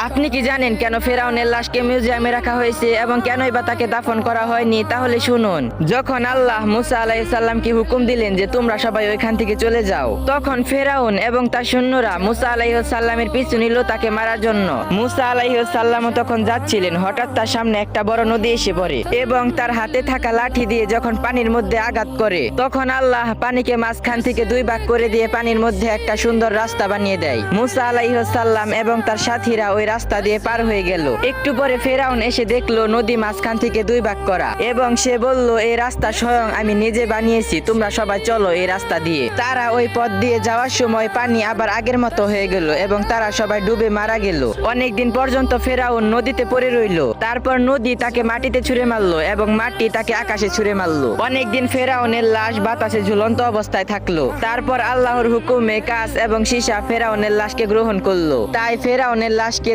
আপনি কি জানেন কেন ফেরাউনের লাশকে মিউজিয়ামে রাখা হয়েছে এবং কেনই বা তাকে দাফন করা হয়নি? তাহলে শুনুন। যখন আল্লাহ মুসা আলাইহিস সালামকে হুকুম দিলেন যে তোমরা সবাই ওইখান থেকে চলে যাও, তখন ফেরাউন এবং তার সৈন্যরা মুসা আলাইহিস সালামের পিছু নিল তাকে মারার জন্য। মুসা আলাইহিস সালামও তখন যাচ্ছিলেন, হঠাৎ তার সামনে একটা বড় নদী এসে পড়ে এবং তার হাতে থাকা লাঠি দিয়ে যখন পানির মধ্যে আঘাত করে, তখন আল্লাহ পানিকে মাঝখান থেকে দুই ভাগ করে দিয়ে পানির মধ্যে একটা সুন্দর রাস্তা বানিয়ে দেয়। মুসা আলাইহিস সালাম এবং তার সাথীরা ওই রাস্তা দিয়ে পার হয়ে গেল। একটু পরে ফেরাউন এসে দেখলো নদী মাঝখান থেকে দুই ভাগ করা এবং সে বলল, এই রাস্তা স্বয়ং আমি নিজে বানিয়েছি, তোমরা সবাই চলো এই রাস্তা দিয়ে। তারা ওই পথ দিয়ে যাওয়ার সময় পানি আবার আগের মতো হয়ে গেল এবং তারা সবাই ডুবে মারা গেল। অনেকদিন পর্যন্ত ফেরাউন নদীতে পড়ে রইল। তারপর নদী তাকে মাটিতে ছুঁড়ে মারলো এবং মাটি তাকে আকাশে ছুঁড়ে মারলো। অনেকদিন ফেরাউনের লাশ বাতাসে ঝুলন্ত অবস্থায় থাকলো। তারপর আল্লাহর হুকুমে কাঁচ এবং সীসা ফেরাউনের লাশকে গ্রহণ করলো। তাই ফেরাউনের লাশকে